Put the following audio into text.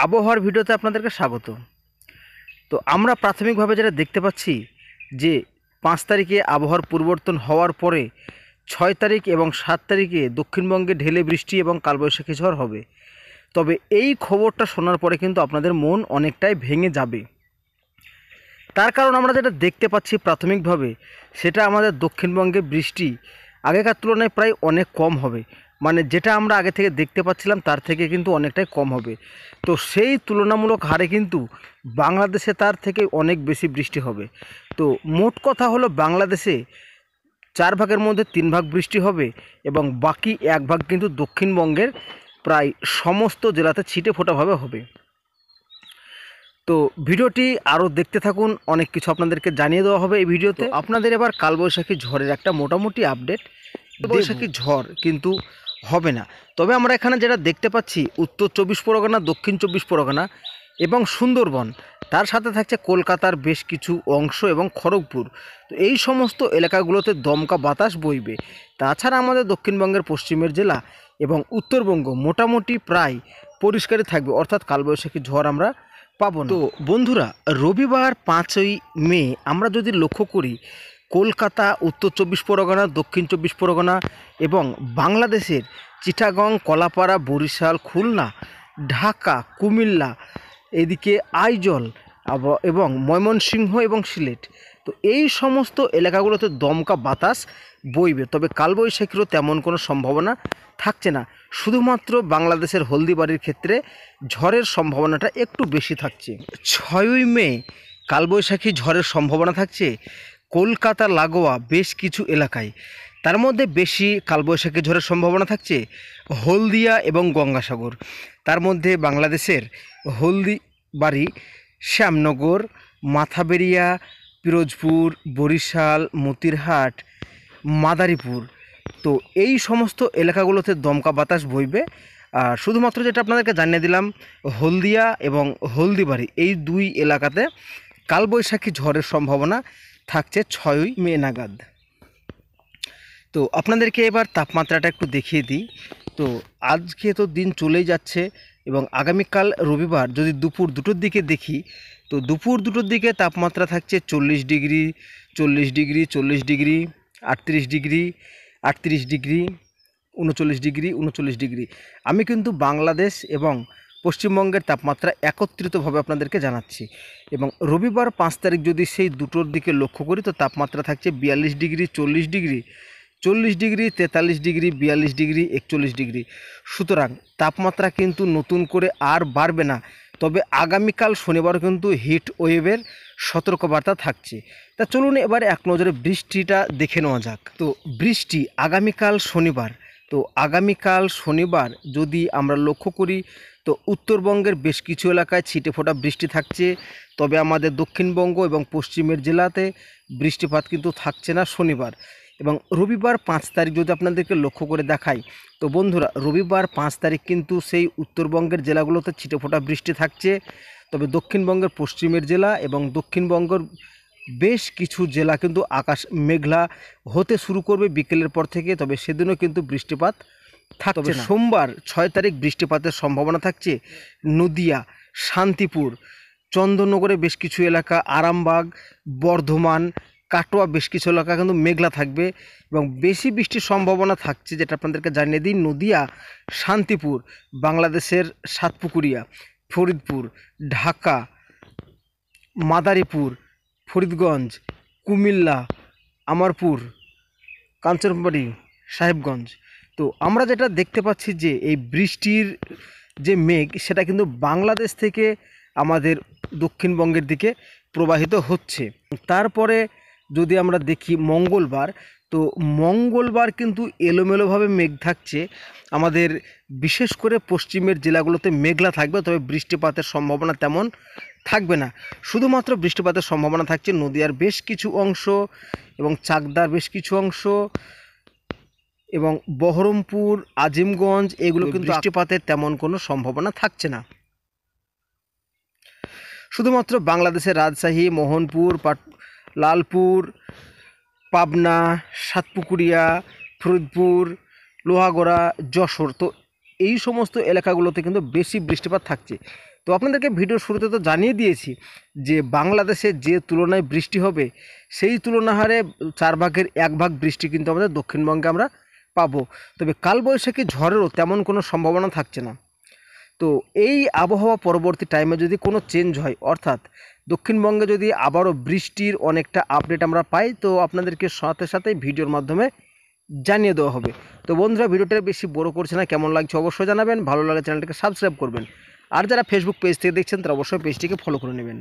আবহাওয়ার ভিডিওতে আপনাদেরকে স্বাগত। তো আমরা প্রাথমিকভাবে যেটা দেখতে পাচ্ছি যে 5 তারিখে আবহাওয়ার পরিবর্তন হওয়ার পরে 6 তারিখ এবং 7 তারিখে দক্ষিণবঙ্গে ঢেলে বৃষ্টি এবং কালবৈশাখী ঝড় হবে। তবে এই খবরটা শোনার পরে কিন্তু আপনাদের মন অনেকটাই ভেঙে যাবে। তার কারণ আমরা যেটা দেখতে পাচ্ছি প্রাথমিকভাবে সেটা আমাদের দক্ষিণবঙ্গে বৃষ্টি আগেকার তুলনায় প্রায় অনেক কম হবে। মানে যেটা আমরা আগে থেকে দেখতে পাচ্ছিলাম তার থেকে কিন্তু অনেকটাই কম হবে। তো সেই তুলনামূলক হারে কিন্তু বাংলাদেশে তার থেকে অনেক বেশি বৃষ্টি হবে। তো মোট কথা হলো বাংলাদেশে 4 ভাগের মধ্যে 3 ভাগ বৃষ্টি হবে এবং বাকি 1 ভাগ কিন্তু দক্ষিণবঙ্গের প্রায় সমস্ত জেলাতে ছিটে ফোটাভাবে হবে। তো ভিডিওটি আরও দেখতে থাকুন, অনেক কিছু আপনাদেরকে জানিয়ে দেওয়া হবে এই ভিডিওতে। আপনাদের এবার কালবৈশাখী ঝড়ের একটা মোটামুটি আপডেট। বৈশাখী ঝড় কিন্তু হবে না, তবে আমরা এখানে যেটা দেখতে পাচ্ছি উত্তর 24 পরগনা, দক্ষিণ 24 পরগনা এবং সুন্দরবন, তার সাথে থাকছে কলকাতার বেশ কিছু অংশ এবং খড়গপুর। তো এই সমস্ত এলাকাগুলোতে দমকা বাতাস বইবে। তাছাড়া আমাদের দক্ষিণবঙ্গের পশ্চিমের জেলা এবং উত্তরবঙ্গ মোটামুটি প্রায় পরিষ্কারই থাকবে, অর্থাৎ কালবৈশাখী ঝড় আমরা পাবো না। তো বন্ধুরা, রবিবার 5ই মে আমরা যদি লক্ষ্য করি, কলকাতা, উত্তর 24 পরগনা, দক্ষিণ 24 পরগনা এবং বাংলাদেশের চিটাগং, কলাপাড়া, বরিশাল, খুলনা, ঢাকা, কুমিল্লা, এদিকে আইজল এবং ময়মনসিংহ এবং সিলেট, তো এই সমস্ত এলাকাগুলোতে দমকা বাতাস বইবে। তবে কালবৈশাখীরও তেমন কোনো সম্ভাবনা থাকছে না। শুধুমাত্র বাংলাদেশের হলদিবাড়ির ক্ষেত্রে ঝড়ের সম্ভাবনাটা একটু বেশি থাকছে। 6ই মে কালবৈশাখী ঝড়ের সম্ভাবনা থাকছে কলকাতা লাগোয়া বেশ কিছু এলাকায়। তার মধ্যে বেশি কালবৈশাখী ঝড়ের সম্ভাবনা থাকছে হলদিয়া এবং গঙ্গাসাগর। তার মধ্যে বাংলাদেশের হলদিবাড়ি, শ্যামনগর, মাথাবেরিয়া, পিরোজপুর, বরিশাল, মতিরহাট, মাদারীপুর, তো এই সমস্ত এলাকাগুলোতে দমকা বাতাস বইবে। আর শুধুমাত্র যেটা আপনাদেরকে জানিয়ে দিলাম, হলদিয়া এবং হলদিবাড়ি এই দুই এলাকাতে কালবৈশাখী ঝড়ের সম্ভাবনা থাকছে 6ই মে নাগাদ। তো আপনাদেরকে এবার তাপমাত্রাটা একটু দেখিয়ে দিই। তো আজকে তো দিন চলেই যাচ্ছে এবং আগামীকাল রবিবার যদি দুপুর 2টোর দিকে দেখি, তো দুপুর 2টোর দিকে তাপমাত্রা থাকছে 40 degree, 40 degree, 40 degree, 38 degree, 38 degree, 39 degree, 39 degree. আমি কিন্তু বাংলাদেশ এবং পশ্চিমবঙ্গের তাপমাত্রা একত্রিতভাবে আপনাদেরকে জানাচ্ছি। এবং রবিবার 5 তারিখ যদি সেই 2টোর দিকে লক্ষ্য করি, তো তাপমাত্রা থাকছে 42 degree, 40 degree, 40 degree, 43 degree, 42 degree, 41 degree. সুতরাং তাপমাত্রা কিন্তু নতুন করে আর বাড়বে না। তবে আগামীকাল শনিবার কিন্তু হিট ওয়েভের সতর্কবার্তা থাকছে। তা চলুন এবারে এক নজরে বৃষ্টিটা দেখে নেওয়া যাক। তো বৃষ্টি আগামীকাল শনিবার, তো আগামীকাল শনিবার যদি আমরা লক্ষ্য করি, তো উত্তরবঙ্গের বেশ কিছু এলাকায় ছিটে ফোটা বৃষ্টি থাকছে। তবে আমাদের দক্ষিণবঙ্গ এবং পশ্চিমের জেলাতে বৃষ্টিপাত কিন্তু থাকছে না শনিবার। এবং রবিবার 5 তারিখ যদি আপনাদেরকে লক্ষ্য করে দেখাই, তো বন্ধুরা রবিবার 5 তারিখ কিন্তু সেই উত্তরবঙ্গের জেলাগুলোতে ছিটেফোঁটা বৃষ্টি থাকছে। তবে দক্ষিণবঙ্গের পশ্চিমের জেলা এবং দক্ষিণবঙ্গের বেশ কিছু জেলা কিন্তু আকাশ মেঘলা হতে শুরু করবে বিকেলের পর থেকে। তবে সেদিনও কিন্তু বৃষ্টিপাত থাকছে না। সোমবার 6 তারিখ বৃষ্টিপাতের সম্ভাবনা থাকছে নদিয়া, শান্তিপুর, চন্দননগরে বেশ কিছু এলাকা, আরামবাগ, বর্ধমান, কাটোয়া বেশ কিছু এলাকা কিন্তু মেঘলা থাকবে এবং বেশি বৃষ্টির সম্ভাবনা থাকছে। যেটা আপনাদেরকে জানিয়ে দিই, নদিয়া, শান্তিপুর, বাংলাদেশের সাতপুকুরিয়া, ফরিদপুর, ঢাকা, মাদারীপুর, ফরিদগঞ্জ, কুমিল্লা, আমারপুর, কাঞ্চনবাড়ি, সাহেবগঞ্জ। তো আমরা যেটা দেখতে পাচ্ছি যে এই বৃষ্টির যে মেঘ সেটা কিন্তু বাংলাদেশ থেকে আমাদের দক্ষিণবঙ্গের দিকে প্রবাহিত হচ্ছে। তারপরে যদি আমরা দেখি মঙ্গলবার, তো মঙ্গলবার কিন্তু এলোমেলোভাবে মেঘ থাকছে। আমাদের বিশেষ করে পশ্চিমের জেলাগুলোতে মেঘলা থাকবে, তবে বৃষ্টিপাতের সম্ভাবনা তেমন থাকবে না। শুধুমাত্র বৃষ্টিপাতের সম্ভাবনা থাকছে নদিয়ার বেশ কিছু অংশ এবং চাকদার বেশ কিছু অংশ এবং বহরমপুর, আজিমগঞ্জ, এগুলো কিন্তু বৃষ্টিপাতের তেমন কোনো সম্ভাবনা থাকছে না। শুধুমাত্র বাংলাদেশের রাজশাহী, মোহনপুর, লালপুর, পাবনা, সাতপুকুরিয়া, ফরিদপুর, লোহাগড়া, যশোর, তো এই সমস্ত এলাকাগুলোতে কিন্তু বেশি বৃষ্টিপাত থাকছে। তো আপনাদেরকে ভিডিওর শুরুতে তো জানিয়ে দিয়েছি যে বাংলাদেশে যে তুলনায় বৃষ্টি হবে সেই তুলনা হারে 1/4 বৃষ্টি কিন্তু আমাদের দক্ষিণবঙ্গে আমরা পাবো। তবে কালবৈশাখী ঝড়েরও তেমন কোনো সম্ভাবনা থাকছে না। তো এই আবহাওয়া পরবর্তী টাইমে যদি কোনো চেঞ্জ হয়, অর্থাৎ দক্ষিণবঙ্গে যদি আবারও বৃষ্টির অনেকটা আপডেট আমরা পাই, তো আপনাদেরকে সাথে সাথেই ভিডিওর মাধ্যমে জানিয়ে দেওয়া হবে। তো বন্ধুরা, ভিডিওটা বেশি বড় করছে না, কেমন লাগছে অবশ্যই জানাবেন, ভালো লাগলে চ্যানেলটিকে সাবস্ক্রাইব করবেন। আর যারা ফেসবুক পেজ থেকে দেখছেন তারা অবশ্যই পেজটিকে ফলো করে নেবেন।